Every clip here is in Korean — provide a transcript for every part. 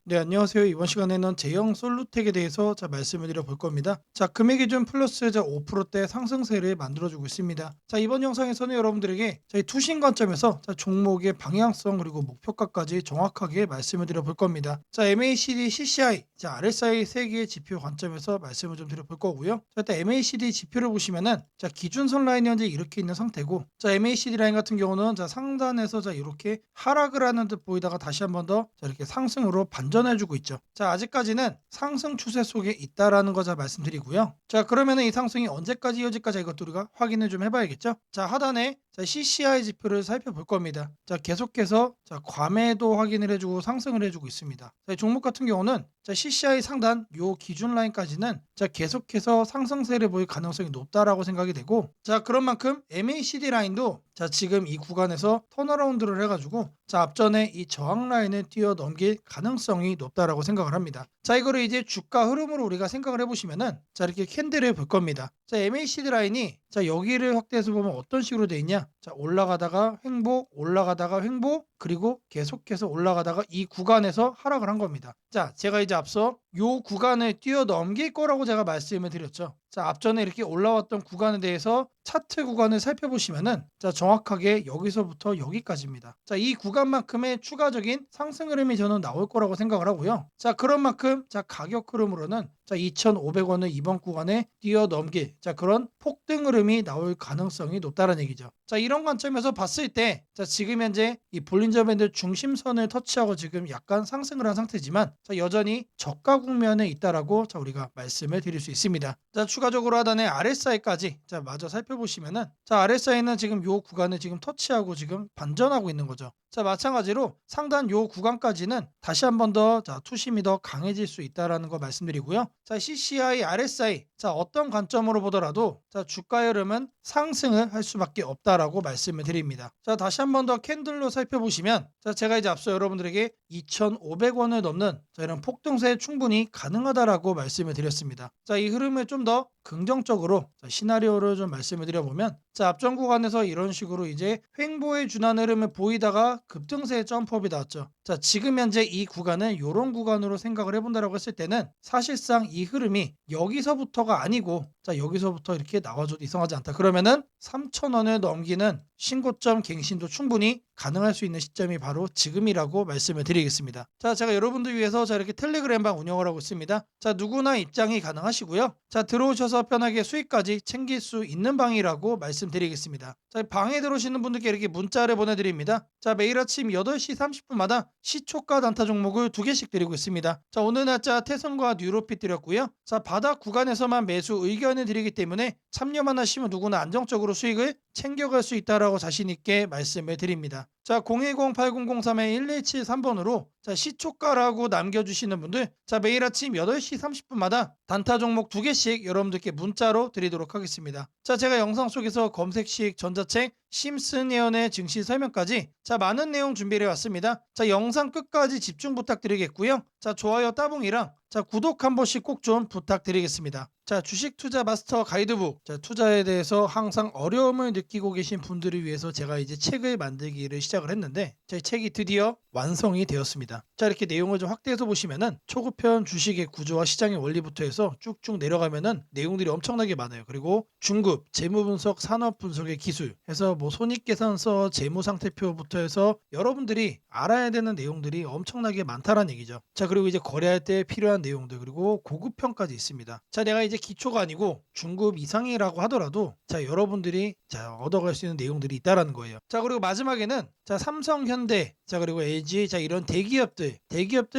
네, 안녕하세요. 이번 시간에는 제형 솔루텍에 대해서 말씀을 드려 볼 겁니다. 금액 기준 플러스 5%대 상승세를 만들어주고 있습니다. 이번 영상에서는 여러분들에게 저희 투신 관점에서 종목의 방향성 그리고 목표가까지 정확하게 말씀을 드려 볼 겁니다. MACD, CCI, RSI 세 개의 지표 관점에서 말씀을 좀 드려 볼 거고요. 일단 MACD 지표를 보시면은 기준선 라인이 현재 이렇게 있는 상태고, MACD 라인 같은 경우는 상단에서 이렇게 하락을 하는 듯 보이다가 다시 한번 더 이렇게 상승으로 반전해주고 있죠. 아직까지는 상승 추세 속에 있다라는 거 말씀드리고요. 그러면은 이 상승이 언제까지 이어질까 이것도 우리가 확인을 좀 해봐야겠죠. 하단에 CCI 지표를 살펴볼 겁니다. 계속해서 과매도 확인을 해주고 상승을 해주고 있습니다. 종목 같은 경우는 CCI 상단 요 기준 라인까지는 계속해서 상승세를 보일 가능성이 높다라고 생각이 되고, 그런 만큼 MACD 라인도 지금 이 구간에서 턴어라운드를 해가지고 앞전에 이 저항 라인을 뛰어넘길 가능성이 높다라고 생각을 합니다. 이거를 이제 주가 흐름으로 우리가 생각을 해보시면은 이렇게 캔들을 볼 겁니다. MACD 라인이 여기를 확대해서 보면 어떤 식으로 돼 있냐? 올라가다가 횡보, 올라가다가 횡보, 그리고 계속해서 올라가다가 이 구간에서 하락을 한 겁니다. 제가 이제 앞서 요 구간을 뛰어넘길 거라고 제가 말씀을 드렸죠. 앞전에 이렇게 올라왔던 구간에 대해서 차트 구간을 살펴보시면은 정확하게 여기서부터 여기까지입니다. 이 구간만큼의 추가적인 상승 흐름이 저는 나올 거라고 생각을 하고요. 그런 만큼 가격 흐름으로는 2,500원을 이번 구간에 뛰어넘길 그런 폭등 흐름이 나올 가능성이 높다는 얘기죠. 이런 관점에서 봤을 때 지금 현재 이 볼린저 밴드 중심선을 터치하고 지금 약간 상승을 한 상태지만 여전히 저가 국면에 있다라고 우리가 말씀을 드릴 수 있습니다. 추가적으로 하단에 RSI까지 마저 살펴보시면은 RSI는 지금 요 구간을 지금 터치하고 지금 반전하고 있는 거죠. 마찬가지로 상단 요 구간까지는 다시 한 번 더 투심이 더 강해질 수 있다라는 거 말씀드리고요. CCI, RSI 어떤 관점으로 보더라도 주가의 흐름은 상승을 할 수밖에 없다라고 말씀을 드립니다. 다시 한 번 더 캔들로 살펴보시면 제가 이제 앞서 여러분들에게 2,500원을 넘는 이런 폭등세 충분히 가능하다라고 말씀을 드렸습니다. 이 흐름을 좀 더 긍정적으로 시나리오를 좀 말씀을 드려보면 앞전 구간에서 이런 식으로 이제 횡보에 준하는 흐름을 보이다가 급등세의 점프업이 나왔죠. 지금 현재 이 구간은 이런 구간으로 생각을 해본다라고 했을 때는 사실상 이 흐름이 여기서부터가 아니고 여기서부터 이렇게 나와줘도 이상하지 않다. 그러면은 3,000원을 넘기는 신고점 갱신도 충분히 가능할 수 있는 시점이 바로 지금이라고 말씀을 드리겠습니다. 제가 여러분들 위해서 이렇게 텔레그램방 운영을 하고 있습니다. 누구나 입장이 가능하시고요. 들어오셔서 편하게 수익까지 챙길 수 있는 방이라고 말씀드리겠습니다. 방에 들어오시는 분들께 이렇게 문자를 보내드립니다. 매일 아침 8시 30분마다 시초가 단타 종목을 2개씩 드리고 있습니다. 오늘 날짜 태성과 뉴로핏 드렸고요. 바닥 구간에서만 매수 의견을 드리기 때문에 참여만 하시면 누구나 안정적으로 수익을 챙겨갈 수 있다라고 자신 있게 말씀을 드립니다. 010-8003-1173번으로 시초가라고 남겨주시는 분들 매일 아침 8시 30분마다 단타 종목 2개씩 여러분들께 문자로 드리도록 하겠습니다. 제가 영상 속에서 검색식 전자책 심슨예언의 증시 설명까지 많은 내용 준비해 왔습니다. 영상 끝까지 집중 부탁드리겠고요. 좋아요 따봉이랑 구독 한 번씩 꼭 좀 부탁드리겠습니다. 주식 투자 마스터 가이드북, 투자에 대해서 항상 어려움을 느끼고 계신 분들을 위해서 제가 이제 책을 만들기를 시작을 했는데 제 책이 드디어 완성이 되었습니다. 이렇게 내용을 좀 확대해서 보시면은 초급편 주식의 구조와 시장의 원리부터 해서 쭉쭉 내려가면은 내용들이 엄청나게 많아요. 그리고 중급, 재무 분석, 산업 분석의 기술 해서 손익계산서, 재무상태표부터 해서 여러분들이 알아야 되는 내용들이 엄청나게 많다라는 얘기죠. 그리고 이제 거래할 때 필요한 내용들, 그리고 고급편까지 있습니다. 내가 이제 기초가 아니고 중급 이상이라고 하더라도 여러분들이 얻어갈 수 있는 내용들이 있다라는 거예요. 그리고 마지막에는 삼성, 현대, 그리고 LG 이런 대기업들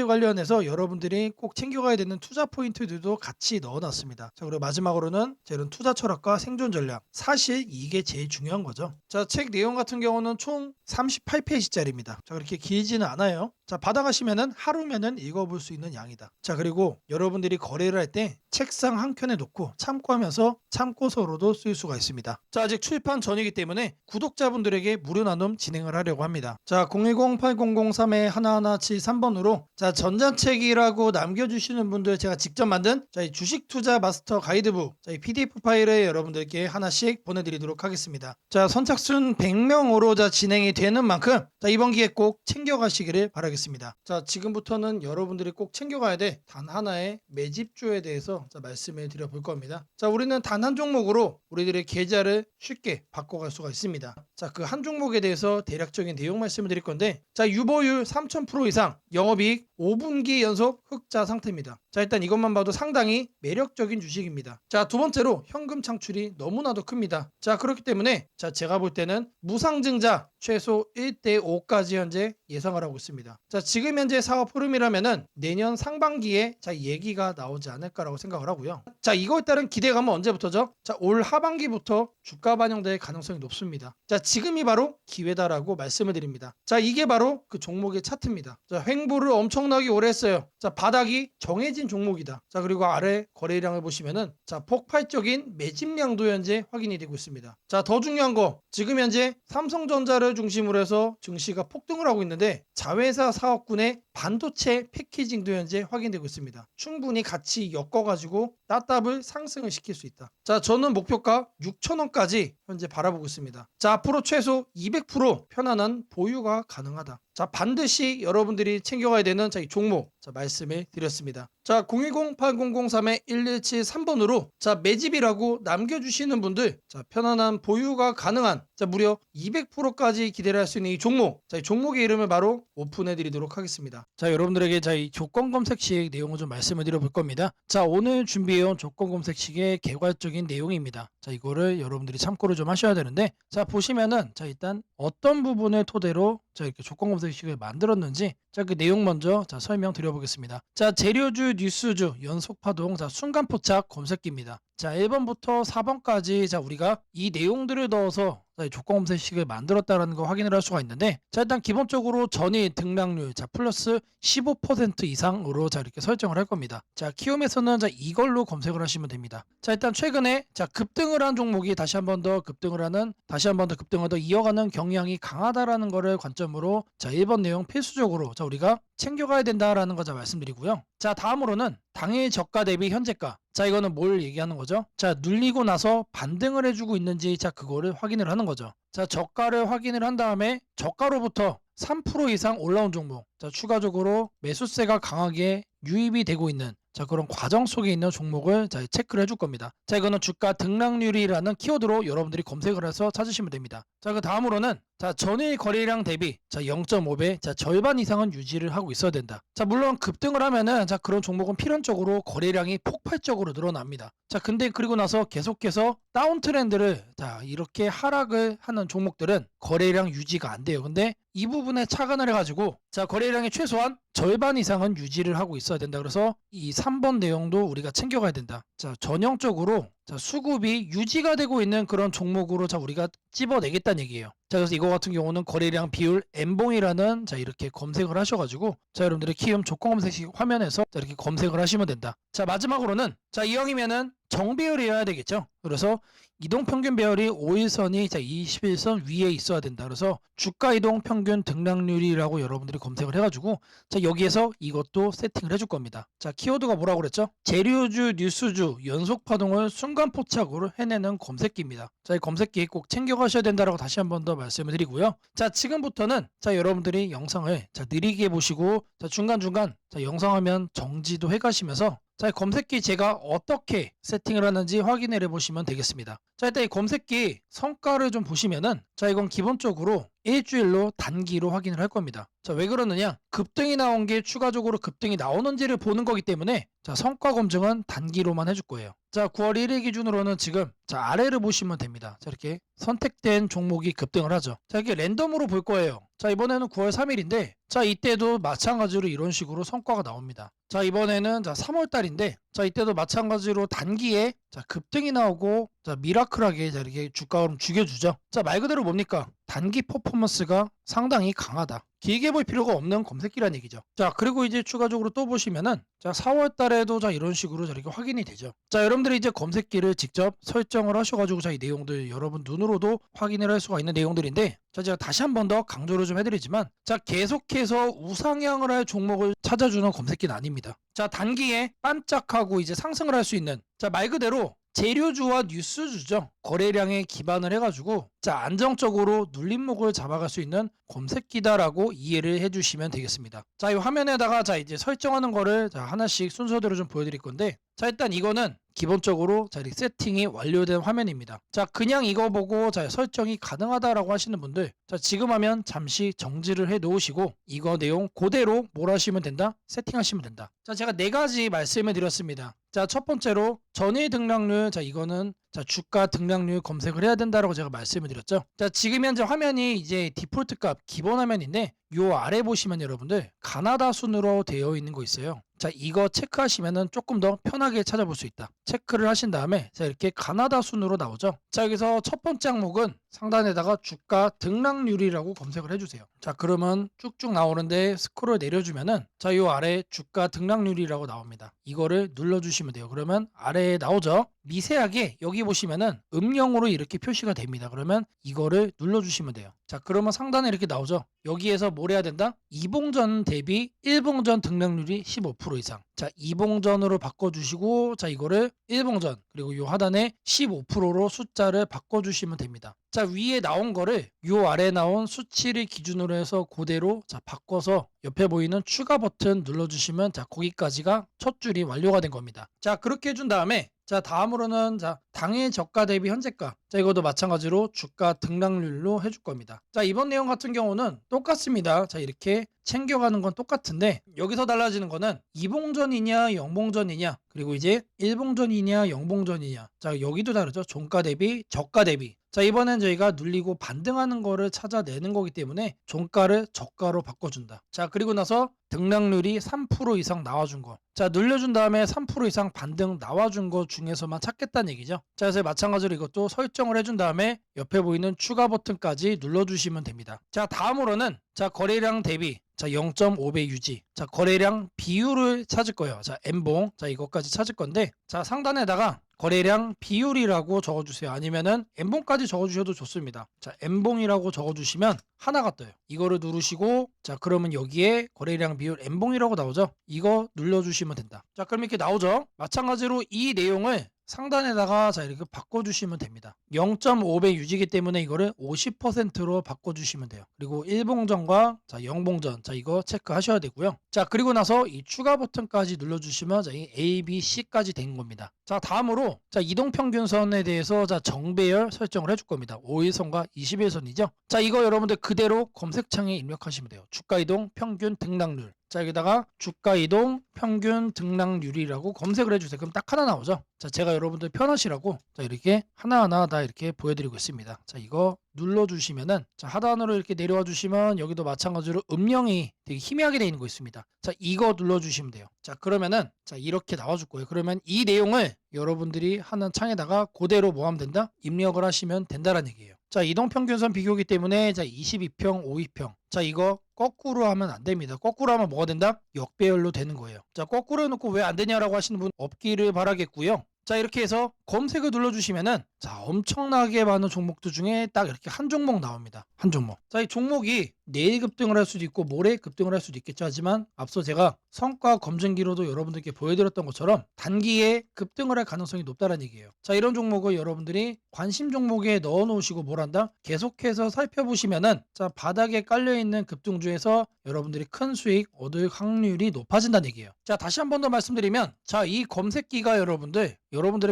관련해서 여러분들이 꼭 챙겨가야 되는 투자 포인트들도 같이 넣어놨습니다. 그리고 마지막으로는 이런 투자 철학과 생존 전략, 사실 이게 제일 중요한 거죠. 책 내용 같은 경우는 총 38페이지짜리입니다. 그렇게 길지는 않아요. 받아가시면은 하루면은 읽어볼 수 있는 양이다. 그리고 여러분들이 거래를 할 때 책상 한 켠에 놓고 참고하면서 참고서로도 쓸 수가 있습니다. 아직 출판 전이기 때문에 구독자분들에게 무료 나눔 진행을 하려고 합니다. 010-8003-1173번으로 전자책이라고 남겨주시는 분들 제가 직접 만든 주식 투자 마스터 가이드북 PDF 파일을 여러분들께 하나씩 보내드리도록 하겠습니다. 선착순 100명으로 진행이 되는 만큼 이번 기회 꼭 챙겨가시기를 바라겠습니다. 되겠습니다. 자, 지금부터는 여러분들이 꼭 챙겨가야 돼 단 하나의 매집주에 대해서 말씀을 드려볼 겁니다. 자, 우리는 단 한 종목으로 우리들의 계좌를 쉽게 바꿔갈 수가 있습니다. 자, 그 한 종목에 대해서 대략적인 내용 말씀을 드릴 건데, 자, 유보율 3000% 이상, 영업이익 5분기 연속 흑자 상태입니다. 자, 일단 이것만 봐도 상당히 매력적인 주식입니다. 자, 두 번째로 현금 창출이 너무나도 큽니다. 자, 그렇기 때문에 제가 볼 때는 무상증자 최소 1대5까지 현재 예상을 하고 있습니다. 자, 지금 현재 사업 흐름이라면은 내년 상반기에 얘기가 나오지 않을까라고 생각을 하고요. 자, 이거에 따른 기대감은 언제부터죠? 자, 올 하반기부터 주가 반영될 가능성이 높습니다. 자, 지금이 바로 기회다라고 말씀을 드립니다. 자, 이게 바로 그 종목의 차트입니다. 자, 횡보를 엄청나게 오래 했어요. 자, 바닥이 정해진 종목이다. 자, 그리고 아래 거래량을 보시면은 폭발적인 매집량도 현재 확인이 되고 있습니다. 자, 더 중요한 거, 지금 현재 삼성전자를 중심으로 해서 증시가 폭등을 하고 있는데 자회사 사업군의 반도체 패키징도 현재 확인되고 있습니다. 충분히 같이 엮어가지고 따답을 상승을 시킬 수 있다. 자, 저는 목표가 6,000원까지 현재 바라보고 있습니다. 자, 앞으로 최소 200% 편안한 보유가 가능하다. 자, 반드시 여러분들이 챙겨가야 되는 이 종목 말씀을 드렸습니다. 자, 010-8003-1173번으로 매집이라고 남겨주시는 분들, 편안한 보유가 가능한 무려 200%까지 기대를 할 수 있는 이 종목, 이 종목의 이름을 바로 오픈해 드리도록 하겠습니다. 자, 여러분들에게 이 조건 검색식 내용을 좀 말씀을 드려볼 겁니다. 자, 오늘 준비해온 조건 검색식의 개괄적인 내용입니다. 자, 이거를 여러분들이 참고를 좀 하셔야 되는데, 자, 보시면은 일단 어떤 부분을 토대로 이렇게 조건 검색식을 만들었는지 그 내용 먼저 설명드려보겠습니다. 자, 재료주, 뉴스주, 연속파동, 순간포착 검색기입니다. 자, 1번부터 4번까지 우리가 이 내용들을 넣어서 조건 검색식을 만들었다는 거 확인을 할 수가 있는데, 자, 일단 기본적으로 전일 등락률 플러스 15% 이상으로 이렇게 설정을 할 겁니다. 자, 키움에서는 이걸로 검색을 하시면 됩니다. 자, 일단 최근에 급등을 한 종목이 다시 한 번 더 급등을 더 이어가는 경향이 강하다라는 거를 관점으로 1번 내용 필수적으로 우리가 챙겨가야 된다라는 거 말씀드리고요. 자, 다음으로는 당일 저가 대비 현재가. 자, 이거는 뭘 얘기하는 거죠? 자, 눌리고 나서 반등을 해주고 있는지 그거를 확인을 하는 거죠. 자, 저가를 확인을 한 다음에 저가로부터 3% 이상 올라온 종목, 추가적으로 매수세가 강하게 유입이 되고 있는 그런 과정 속에 있는 종목을 체크를 해줄 겁니다. 자, 이거는 주가 등락률이라는 키워드로 여러분들이 검색을 해서 찾으시면 됩니다. 자, 그 다음으로는 전일 거래량 대비 0.5배 절반 이상은 유지를 하고 있어야 된다. 자, 물론 급등을 하면은 그런 종목은 필연적으로 거래량이 폭발적으로 늘어납니다. 자, 근데 그리고 나서 계속해서 다운 트렌드를 이렇게 하락을 하는 종목들은 거래량 유지가 안 돼요. 근데 이 부분에 착안을 해가지고 거래량의 최소한 절반 이상은 유지를 하고 있어야 된다. 그래서 이 3번 내용도 우리가 챙겨가야 된다. 자, 전형적으로 수급이 유지가 되고 있는 그런 종목으로 우리가 찝어내겠다는 얘기예요. 자, 그래서 이거 같은 경우는 거래량 비율 N봉이라는 이렇게 검색을 하셔가지고 여러분들의 키움 조건 검색식 화면에서 이렇게 검색을 하시면 된다. 자, 마지막으로는 이형이면은 정배열이어야 되겠죠. 그래서 이동평균 배열이 5일선이 21선 위에 있어야 된다. 그래서 주가 이동평균 등락률이라고 여러분들이 검색을 해가지고 여기에서 이것도 세팅을 해줄 겁니다. 자, 키워드가 뭐라고 그랬죠? 재료주, 뉴스주, 연속파동을 순간포착으로 해내는 검색기입니다. 자, 이 검색기 꼭 챙겨가셔야 된다라고 다시 한 번 더 말씀을 드리고요. 자, 지금부터는 여러분들이 영상을 느리게 보시고 중간중간 영상 화면 정지도 해가시면서 검색기 제가 어떻게 세팅을 하는지 확인을 해보시면 되겠습니다. 자, 일단 이 검색기 성과를 좀 보시면은 이건 기본적으로 일주일로 단기로 확인을 할 겁니다. 자, 왜 그러느냐? 급등이 나온 게 추가적으로 급등이 나오는지를 보는 거기 때문에 성과 검증은 단기로만 해줄 거예요. 자, 9월 1일 기준으로는 지금 아래를 보시면 됩니다. 자, 이렇게 선택된 종목이 급등을 하죠. 자, 이게 랜덤으로 볼 거예요. 자, 이번에는 9월 3일인데 이때도 마찬가지로 이런 식으로 성과가 나옵니다. 자, 이번에는 3월 달인데 이때도 마찬가지로 단기에 급등이 나오고 미라클하게 이렇게 주가 흐름 죽여주죠. 자, 말 그대로 뭡니까? 단기 퍼포먼스가 상당히 강하다. 길게 볼 필요가 없는 검색기란 얘기죠. 자, 그리고 이제 추가적으로 또 보시면은 4월 달에도 이런 식으로 이렇게 확인이 되죠. 자, 여러분들이 이제 검색기를 직접 설정을 하셔가지고 이 내용들 여러분 눈으로도 확인을 할 수가 있는 내용들인데, 제가 다시 한 번 더 강조를 좀 해드리지만, 계속해서 우상향을 할 종목을 찾아주는 검색기는 아닙니다. 자, 단기에 반짝하고 이제 상승을 할 수 있는, 말 그대로 재료주와 뉴스주죠. 거래량에 기반을 해가지고 자 안정적으로 눌림목을 잡아갈 수 있는 검색기다라고 이해를 해주시면 되겠습니다. 자 이 화면에다가 자 이제 설정하는 거를 자 하나씩 순서대로 좀 보여드릴 건데 자 일단 이거는 기본적으로 자 이렇게 세팅이 완료된 화면입니다. 자 그냥 이거 보고 자 설정이 가능하다라고 하시는 분들 자 지금 하면 잠시 정지를 해 놓으시고 이거 내용 그대로 뭘 하시면 된다? 세팅하시면 된다. 자 제가 네 가지 말씀을 드렸습니다. 자 첫 번째로 전일 등락률 자 이거는 자 주가 등락률 검색을 해야 된다라고 제가 말씀을 드렸죠. 자 지금 현재 화면이 이제 디폴트 값 기본 화면인데 요 아래 보시면 여러분들 가나다 순으로 되어 있는 거 있어요. 자 이거 체크하시면은 조금 더 편하게 찾아볼 수 있다. 체크를 하신 다음에 자 이렇게 가나다 순으로 나오죠. 자 여기서 첫 번째 항목은 상단에다가 주가 등락률이라고 검색을 해주세요. 자 그러면 쭉쭉 나오는데 스크롤 내려주면은 자 요 아래 주가 등락률이라고 나옵니다. 이거를 눌러주시면 돼요. 그러면 아래에 나오죠. 미세하게 여기 보시면은 음영으로 이렇게 표시가 됩니다. 그러면 이거를 눌러주시면 돼요. 자 그러면 상단에 이렇게 나오죠. 여기에서 뭘 해야 된다? 이봉전 대비 일봉전 등락률이 15% 이상. 자 이봉전으로 바꿔주시고 자 이거를 일봉전 그리고 요 하단에 15%로 숫자를 바꿔주시면 됩니다. 자 위에 나온 거를 요 아래 나온 수치를 기준으로 해서 그대로 자 바꿔서 옆에 보이는 추가 버튼 눌러주시면 자 거기까지가 첫 줄이 완료가 된 겁니다. 자 그렇게 해준 다음에 자 다음으로는 자 당일 저가 대비 현재가 자 이것도 마찬가지로 주가 등락률로 해줄 겁니다. 자 이번 내용 같은 경우는 똑같습니다. 자 이렇게 챙겨가는 건 똑같은데 여기서 달라지는 거는 이봉전이냐 영봉전이냐 그리고 이제 일봉전이냐 영봉전이냐 자 여기도 다르죠. 종가 대비 저가 대비 자 이번엔 저희가 눌리고 반등하는 거를 찾아내는 거기 때문에 종가를 저가로 바꿔준다. 자 그리고 나서 등락률이 3% 이상 나와준 거. 자 눌려준 다음에 3% 이상 반등 나와준 거 중에서만 찾겠다는 얘기죠. 자 그래서 마찬가지로 이것도 설정을 해준 다음에 옆에 보이는 추가 버튼까지 눌러주시면 됩니다. 자 다음으로는 자 거래량 대비 자 0.5배 유지 자 거래량 비율을 찾을 거예요. 자 N봉 자 이것까지 찾을 건데 자 상단에다가 거래량 비율이라고 적어주세요. 아니면은 N봉까지 적어주셔도 좋습니다. 자 N봉이라고 적어주시면 하나가 떠요. 이거를 누르시고 자 그러면 여기에 거래량 비율 N봉이라고 나오죠. 이거 눌러주시면 된다. 자 그럼 이렇게 나오죠. 마찬가지로 이 내용을 상단에다가 자 이렇게 바꿔주시면 됩니다. 0.5배 유지기 때문에 이거를 50%로 바꿔주시면 돼요. 그리고 일봉전과 자 영봉전 자 이거 체크하셔야 되고요. 자 그리고 나서 이 추가 버튼까지 눌러주시면 자 이 A, B, C까지 된 겁니다. 자 다음으로 자 이동평균선에 대해서 자 정배열 설정을 해줄 겁니다. 5일선과 20일선이죠. 자 이거 여러분들 그대로 검색창에 입력하시면 돼요. 주가이동 평균 등락률 자 여기다가 주가이동 평균 등락률이라고 검색을 해주세요. 그럼 딱 하나 나오죠. 자 제가 여러분들 편하시라고 자 이렇게 하나하나 다 이렇게 보여드리고 있습니다. 자 이거 눌러주시면은 자 하단으로 이렇게 내려와 주시면 여기도 마찬가지로 음영이 되게 희미하게 되어 있는 거 있습니다. 자 이거 눌러주시면 돼요. 자 그러면은 자 이렇게 나와줄 거예요. 그러면 이 내용을 여러분들이 하는 창에다가 그대로 뭐 하면 된다? 입력을 하시면 된다라는 얘기예요. 자 이동평균선 비교기 때문에 자 22평 52평 자 이거 거꾸로 하면 안 됩니다. 거꾸로 하면 뭐가 된다? 역배열로 되는 거예요. 자 거꾸로 해놓고 왜 안 되냐라고 하시는 분 없기를 바라겠고요. 자 이렇게 해서 검색을 눌러주시면은 자 엄청나게 많은 종목들 중에 딱 이렇게 한 종목 나옵니다. 한 종목. 자 이 종목이 내일 급등을 할 수도 있고 모레 급등을 할 수도 있겠죠. 하지만 앞서 제가 성과 검증기로도 여러분들께 보여드렸던 것처럼 단기에 급등을 할 가능성이 높다는 얘기예요. 자 이런 종목을 여러분들이 관심 종목에 넣어 놓으시고 뭘 한다? 계속해서 살펴보시면은 자 바닥에 깔려있는 급등주에서 여러분들이 큰 수익 얻을 확률이 높아진다는 얘기예요. 자 다시 한 번 더 말씀드리면 자 이 검색기가 여러분들의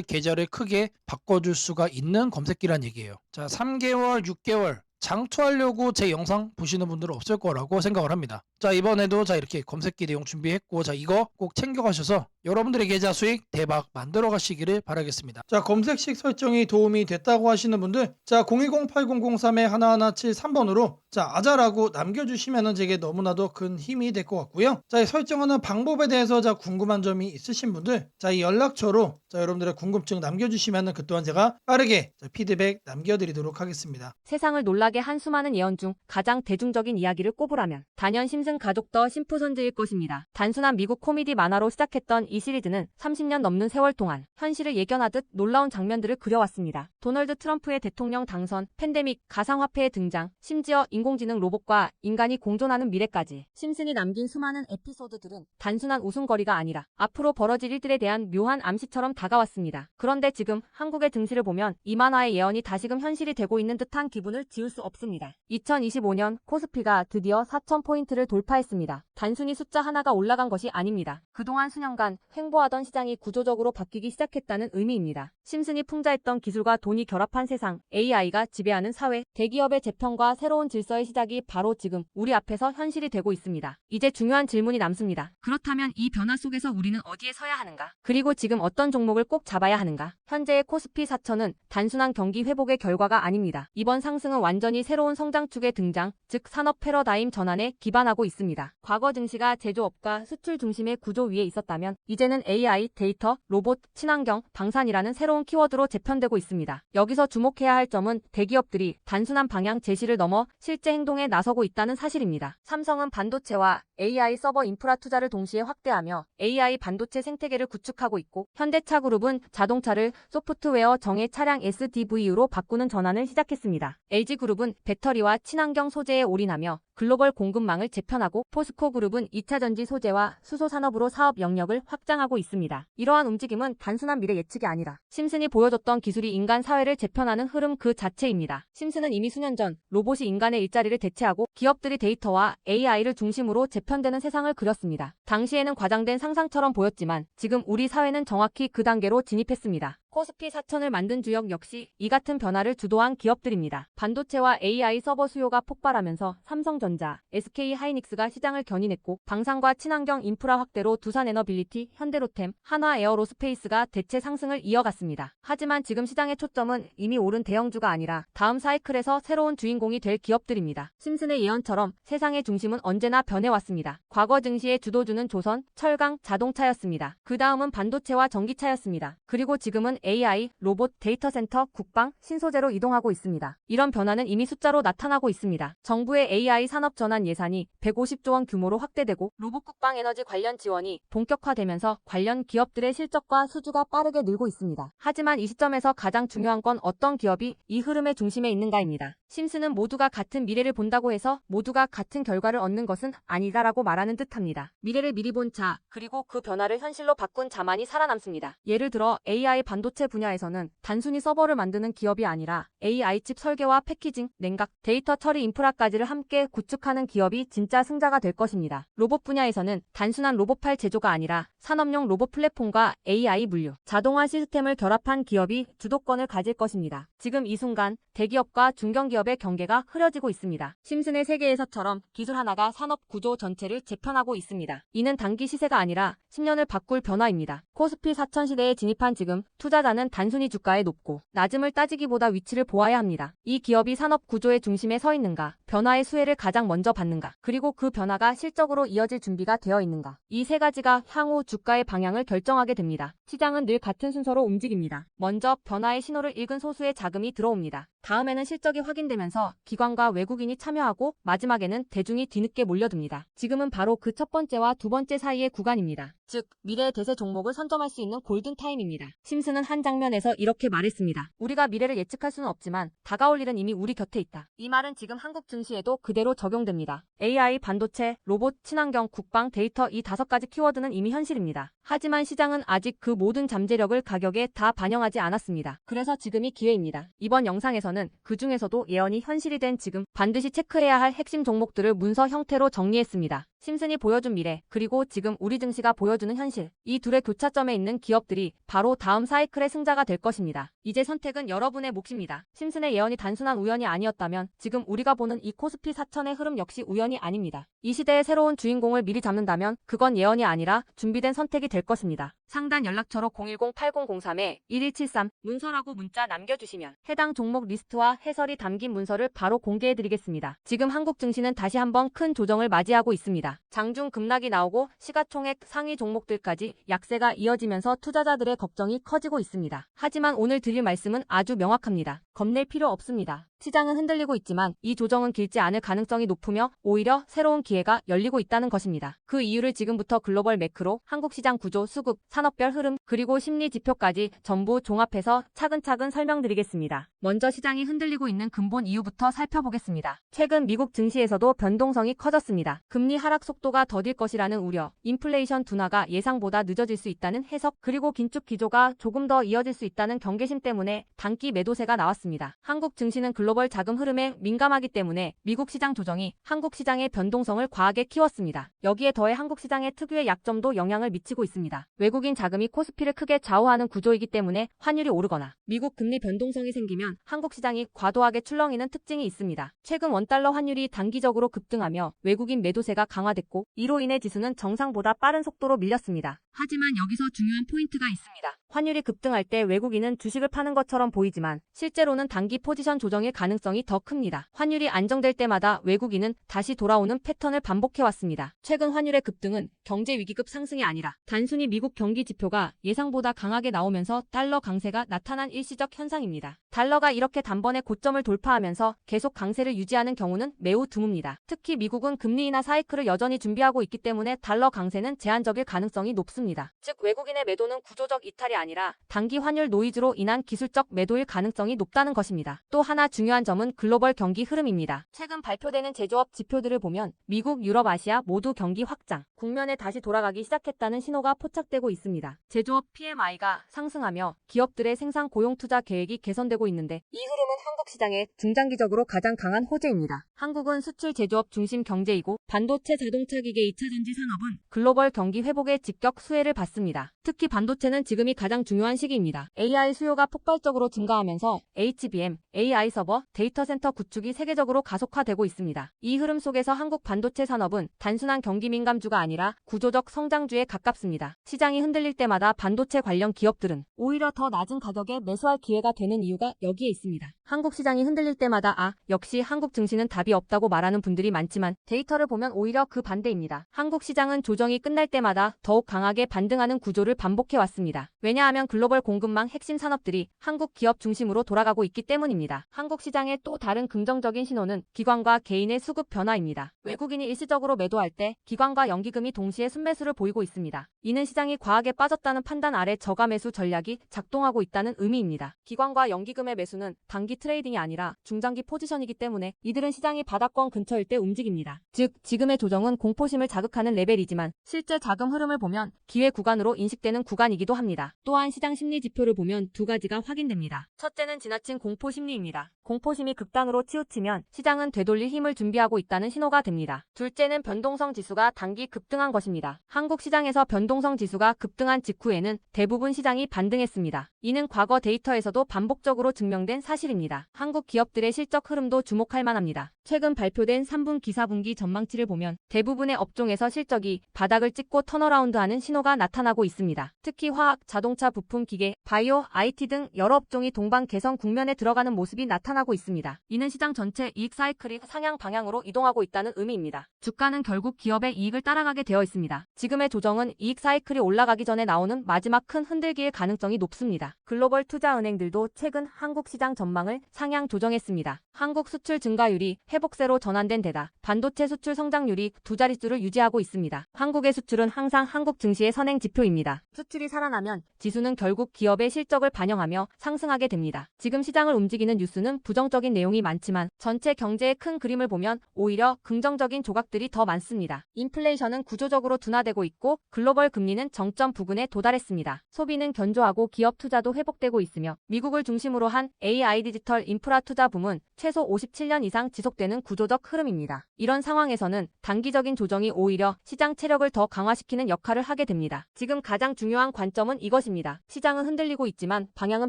계좌를 크게 바꿔줄 수가 있는 검색기란 얘기예요. 자 3개월 6개월 장투하려고 제 영상 보시는 분들은 없을 거라고 생각을 합니다. 자 이번에도 자 이렇게 검색기 내용 준비했고 자 이거 꼭 챙겨가셔서 여러분들의 계좌 수익 대박 만들어 가시기를 바라겠습니다. 자 검색식 설정이 도움이 됐다고 하시는 분들 자 010-8003-1173번으로 자 아자라고 남겨주시면 제게 너무나도 큰 힘이 될 것 같고요. 자 이 설정하는 방법에 대해서 자 궁금한 점이 있으신 분들 자 이 연락처로 자 여러분들의 궁금증 남겨주시면 그 또한 제가 빠르게 자 피드백 남겨드리도록 하겠습니다. 세상을 놀라 전락의 한 수많은 예언 중 가장 대중적인 이야기를 꼽으라면 단연 심슨 가족 더 심프손즈일 것입니다. 단순한 미국 코미디 만화로 시작했던 이 시리즈는 30년 넘는 세월 동안 현실을 예견하듯 놀라운 장면들을 그려왔습니다. 도널드 트럼프의 대통령 당선, 팬데믹, 가상화폐의 등장, 심지어 인공지능 로봇과 인간이 공존하는 미래까지 심슨이 남긴 수많은 에피소드들은 단순한 웃음거리가 아니라 앞으로 벌어질 일들에 대한 묘한 암시처럼 다가왔습니다. 그런데 지금 한국의 증시를 보면 이 만화의 예언이 다시금 현실이 되고 있는 듯한 기분을 지울 수 없습니다. 2025년 코스피가 드디어 4,000포인트를 돌파했습니다. 단순히 숫자 하나가 올라간 것이 아닙니다. 그동안 수년간 횡보하던 시장이 구조적으로 바뀌기 시작했다는 의미입니다. 심슨이 풍자했던 기술과 돈이 결합한 세상, AI가 지배하는 사회, 대기업의 재편과 새로운 질서의 시작이 바로 지금 우리 앞에서 현실이 되고 있습니다. 이제 중요한 질문이 남습니다. 그렇다면 이 변화 속에서 우리는 어디에 서야 하는가? 그리고 지금 어떤 종목을 꼭 잡아야 하는가? 현재의 코스피 4천은 단순한 경기 회복의 결과가 아닙니다. 이번 상승은 완전히 새로운 성장축의 등장, 즉 산업 패러다임 전환에 기반하고 있습니다. 과거 증시가 제조업과 수출 중심의 구조 위에 있었다면 이제는 AI, 데이터, 로봇, 친환경, 방산이라는 새로운 키워드로 재편되고 있습니다. 여기서 주목해야 할 점은 대기업들이 단순한 방향 제시를 넘어 실제 행동에 나서고 있다는 사실입니다. 삼성은 반도체와 AI 서버 인프라 투자를 동시에 확대하며 AI 반도체 생태계를 구축하고 있고, 현대차그룹은 자동차를 소프트웨어 정예 차량 SDV로 바꾸는 전환을 시작했습니다. LG그룹은 배터리와 친환경 소재에 올인하며 글로벌 공급망을 재편하고, 포스코그룹은 2차전지 소재와 수소 산업으로 사업 영역을 확장하고 있습니다. 이러한 움직임은 단순한 미래 예측이 아니라 심슨이 보여줬던 기술이 인간 사회를 재편하는 흐름 그 자체입니다. 심슨은 이미 수년 전 로봇이 인간의 일자리를 대체하고 기업들이 데이터와 AI를 중심으로 재편되는 세상을 그렸습니다. 당시에는 과장된 상상처럼 보였지만 지금 우리 사회는 정확히 그 단계로 진입했습니다. 코스피 4천을 만든 주역 역시 이 같은 변화를 주도한 기업들입니다. 반도체와 AI 서버 수요가 폭발하면서 삼성전자, SK하이닉스가 시장을 견인했고, 방산과 친환경 인프라 확대로 두산에너빌리티, 현대로템, 한화에어로스페이스가 대체 상승을 이어갔습니다. 하지만 지금 시장의 초점은 이미 오른 대형주가 아니라 다음 사이클에서 새로운 주인공이 될 기업들입니다. 심슨의 예언처럼 세상의 중심은 언제나 변해왔습니다. 과거 증시의 주도주는 조선, 철강, 자동차였습니다. 그 다음은 반도체와 전기차였습니다. 그리고 지금은 AI, 로봇, 데이터 센터, 국방, 신소재로 이동하고 있습니다. 이런 변화는 이미 숫자로 나타나고 있습니다. 정부의 AI 산업 전환 예산이 150조 원 규모로 확대되고, 로봇 국방 에너지 관련 지원이 본격화되면서 관련 기업들의 실적과 수주가 빠르게 늘고 있습니다. 하지만 이 시점에서 가장 중요한 건 어떤 기업이 이 흐름의 중심에 있는가입니다. 심슨은 모두가 같은 미래를 본다고 해서 모두가 같은 결과를 얻는 것은 아니다라고 말하는 듯합니다. 미래를 미리 본 자, 그리고 그 변화를 현실로 바꾼 자만이 살아남습니다. 예를 들어 AI 반도체 분야에서는 단순히 서버를 만드는 기업이 아니라 AI 칩 설계와 패키징, 냉각, 데이터 처리 인프라까지를 함께 구축하는 기업이 진짜 승자가 될 것입니다. 로봇 분야에서는 단순한 로봇팔 제조가 아니라 산업용 로봇 플랫폼과 AI 물류, 자동화 시스템을 결합한 기업이 주도권을 가질 것입니다. 지금 이 순간 대기업과 중견기업의 경계가 흐려지고 있습니다. 심슨의 세계에서처럼 기술 하나가 산업 구조 전체를 재편하고 있습니다. 이는 단기 시세가 아니라 10년을 바꿀 변화입니다. 코스피 4천 시대에 진입한 지금 투자자는 단순히 주가의 높고 낮음을 따지기보다 위치를 보아야 합니다. 이 기업이 산업 구조의 중심에 서 있는가, 변화의 수혜를 가장 먼저 받는가, 그리고 그 변화가 실적으로 이어질 준비가 되어 있는가. 이 세 가지가 향후 주가의 방향을 결정하게 됩니다. 시장은 늘 같은 순서로 움직입니다. 먼저 변화의 신호를 읽은 소수의 자금이 들어옵니다. 다음에는 실적이 확인되면서 기관과 외국인이 참여하고, 마지막에는 대중이 뒤늦게 몰려듭니다. 지금은 바로 그 첫 번째와 두 번째 사이의 구간입니다. 즉, 미래의 대세 종목을 선점할 수 있는 골든타임입니다. 심슨은 한 장면에서 이렇게 말했습니다. 우리가 미래를 예측할 수는 없지만 다가올 일은 이미 우리 곁에 있다. 이 말은 지금 한국 증시에도 그대로 적용됩니다. AI, 반도체, 로봇, 친환경, 국방, 데이터, 이 5가지 키워드는 이미 현실입니다. 하지만 시장은 아직 그 모든 잠재력을 가격에 다 반영하지 않았습니다. 그래서 지금이 기회입니다. 이번 영상에서는 그 중에서도 예언이 현실이 된 지금 반드시 체크해야 할 핵심 종목들을 문서 형태로 정리했습니다. 심슨이 보여준 미래, 그리고 지금 우리 증시가 보여주는 현실, 이 둘의 교차점에 있는 기업들이 바로 다음 사이클의 승자가 될 것입니다. 이제 선택은 여러분의 몫입니다. 심슨의 예언이 단순한 우연이 아니었다면 지금 우리가 보는 이 코스피 4천의 흐름 역시 우연이 아닙니다. 이 시대의 새로운 주인공을 미리 잡는다면 그건 예언이 아니라 준비된 선택이 될 것입니다. 상단 연락처로 010-8003-1173 문서라고 문자 남겨주시면 해당 종목 리스트와 해설이 담긴 문서를 바로 공개해드리겠습니다. 지금 한국 증시는 다시 한번 큰 조정을 맞이하고 있습니다. 있습니다. 장중 급락이 나오고 시가총액 상위 종목들까지 약세가 이어지면서 투자자들의 걱정이 커지고 있습니다. 하지만 오늘 드릴 말씀은 아주 명확합니다. 겁낼 필요 없습니다. 시장은 흔들리고 있지만 이 조정은 길지 않을 가능성이 높으며 오히려 새로운 기회가 열리고 있다는 것입니다. 그 이유를 지금부터 글로벌 매크로, 한국 시장 구조, 수급, 산업별 흐름, 그리고 심리 지표까지 전부 종합해서 차근차근 설명드리겠습니다. 먼저 시장이 흔들리고 있는 근본 이유부터 살펴보겠습니다. 최근 미국 증시에서도 변동성이 커졌습니다. 금리 하락 속도가 더딜 것이라는 우려, 인플레이션 둔화가 예상보다 늦어질 수 있다는 해석, 그리고 긴축 기조가 조금 더 이어질 수 있다는 경계심 때문에 단기 매도세가 나왔습니다. 한국 증시는 글로벌 자금 흐름에 민감하기 때문에 미국 시장 조정이 한국 시장의 변동성을 과하게 키웠습니다. 여기에 더해 한국 시장의 특유의 약점도 영향을 미치고 있습니다. 외국인 자금이 코스피를 크게 좌우하는 구조이기 때문에 환율이 오르거나 미국 금리 변동성이 생기면 한국 시장이 과도하게 출렁이는 특징이 있습니다. 최근 원달러 환율이 단기적으로 급등하며 외국인 매도세가 강화됐고 이로 인해 지수는 정상보다 빠른 속도로 밀렸습니다. 하지만 여기서 중요한 포인트가 있습니다. 환율이 급등할 때 외국인은 주식을 파는 것처럼 보이지만 실제로는 단기 포지션 조정일 가능성이 더 큽니다. 환율이 안정될 때마다 외국인은 다시 돌아오는 패턴을 반복해왔습니다. 최근 환율의 급등은 경제 위기급 상승이 아니라 단순히 미국 경기 지표가 예상보다 강하게 나오면서 달러 강세가 나타난 일시적 현상입니다. 달러가 이렇게 단번에 고점을 돌파하면서 계속 강세를 유지하는 경우는 매우 드뭅니다. 특히 미국은 금리 인하 사이클을 여전히 준비하고 있기 때문에 달러 강세는 제한적일 가능성이 높습니다. 즉 외국인의 매도는 구조적 이탈이 아니라 단기 환율 노이즈로 인한 기술적 매도일 가능성이 높다는 것입니다. 또 하나 중요한 점은 글로벌 경기 흐름입니다. 최근 발표되는 제조업 지표들을 보면 미국, 유럽, 아시아 모두 경기 확장, 국면에 다시 돌아가기 시작했다는 신호가 포착되고 있습니다. 제조업 PMI가 상승하며 기업들의 생산 고용 투자 계획이 개선되고 있는데 이 흐름은 한국 시장에 중장기적으로 가장 강한 호재입니다. 한국은 수출 제조업 중심 경제이고 반도체, 자동차 기계, 2차전지 산업은 글로벌 경기 회복의 직격 수혜를 받습니다. 특히 반도체는 지금이 가장 중요한 시기입니다. AI 수요가 폭발적으로 증가하면서 HBM, AI 서버, 데이터 센터 구축이 세계적으로 가속화되고 있습니다. 이 흐름 속에서 한국 반도체 산업은 단순한 경기 민감주가 아니라 구조적 성장주에 가깝습니다. 시장이 흔들릴 때마다 반도체 관련 기업들은 오히려 더 낮은 가격에 매수할 기회가 되는 이유가 여기에 있습니다. 한국 시장이 흔들릴 때마다 역시 한국 증시는 답이 없다고 말하는 분들이 많지만 데이터를 보면 오히려 그 반대입니다. 한국 시장은 조정이 끝날 때마다 더욱 강하게 반등하는 구조를 반복해왔습니다. 왜냐하면 글로벌 공급망 핵심 산업들이 한국 기업 중심으로 돌아가고 있기 때문입니다. 한국 시장의 또 다른 긍정적인 신호는 기관과 개인의 수급 변화입니다. 외국인이 일시적으로 매도할 때 기관과 연기금이 동시에 순매수를 보이고 있습니다. 이는 시장이 과하게 빠졌다는 판단 아래 저가 매수 전략이 작동하고 있다는 의미입니다. 기관과 연기금의 매수는 단기 트레이딩이 아니라 중장기 포지션이기 때문에 이들은 시장이 바닥권 근처일 때 움직입니다. 즉 지금의 조정은 공포심을 자극하는 레벨이지만 실제 자금 흐름을 보면 기회 구간으로 인식되는 구간이기도 합니다. 또한 시장 심리 지표를 보면 두 가지가 확인됩니다. 첫째는 지나친 공포 심리입니다. 공포심이 극단으로 치우치면 시장은 되돌릴 힘을 준비하고 있다는 신호가 됩니다. 둘째는 변동성 지수가 단기 급등한 것입니다. 한국 시장에서 변동성 지수가 급등한 직후에는 대부분 시장이 반등했습니다. 이는 과거 데이터에서도 반복적으로 증명된 사실입니다. 한국 기업들의 실적 흐름도 주목할 만합니다. 최근 발표된 3분기 4분기 전망치를 보면 대부분의 업종에서 실적이 바닥을 찍고 턴어라운드하는 신호가 나타나고 있습니다. 특히 화학, 자동차 부품, 기계, 바이오, IT 등 여러 업종이 동반 개선 국면에 들어가는 모습이 나타나고 있습니다. 이는 시장 전체 이익 사이클이 상향 방향으로 이동하고 있다는 의미입니다. 주가는 결국 기업의 이익을 따라가게 되어 있습니다. 지금의 조정은 이익 사이클이 올라가기 전에 나오는 마지막 큰 흔들기일 가능성이 높습니다. 글로벌 투자은행들도 최근 한국 시장 전망을 상향 조정했습니다. 한국 수출 증가율이 회복세로 전환된 데다 반도체 수출 성장률이 두 자릿수를 유지하고 있습니다. 한국의 수출은 항상 한국 증시의 선행 지표입니다. 수출이 살아나면 지수는 결국 기업의 실적을 반영하며 상승하게 됩니다. 지금 시장을 움직이는 뉴스는 부정적인 내용이 많지만 전체 경제의 큰 그림을 보면 오히려 긍정적인 조각들이 더 많습니다. 인플레이션은 구조적으로 둔화되고 있고 글로벌 금리는 정점 부근에 도달했습니다. 소비는 견조하고 기업 투자도 회복되고 있으며 미국을 중심으로 한 AI 디지털 인프라 투자 붐은 최소 57년 이상 지속되는 구조적 흐름입니다. 이런 상황에서는 단기적인 조정이 오히려 시장 체력을 더 강화시키는 역할을 하게 됩니다. 지금 가장 중요한 관점은 이것입니다. 시장은 흔들리고 있지만 방향은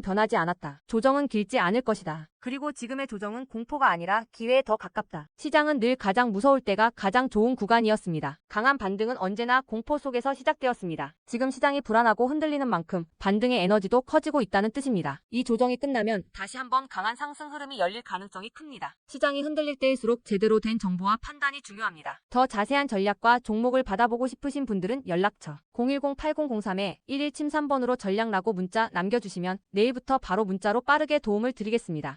변하지 않았다. 조정은 길지 않을 것이다. 그리고 지금의 조정은 공포가 아니라 기회에 더 가깝다. 시장은 늘 가장 무서울 때가 가장 좋은 구간이었습니다. 강한 반등은 언제나 공포 속에서 시작되었습니다. 지금 시장이 불안하고 흔들리는 만큼 반등의 에너지도 커지고 있다는 뜻입니다. 이 조정이 끝나면 다시 한번 강한 상승 흐름이 열릴 가능성이 큽니다. 시장이 흔들릴 때일수록 제대로 된 정보와 판단이 중요합니다. 더 자세한 전략과 종목을 받아보고 싶으신 분들은 연락처 010-8003-1173번으로 전략라고 문자 남겨주시면 내일부터 바로 문자로 빠르게 도움을 드리겠습니다.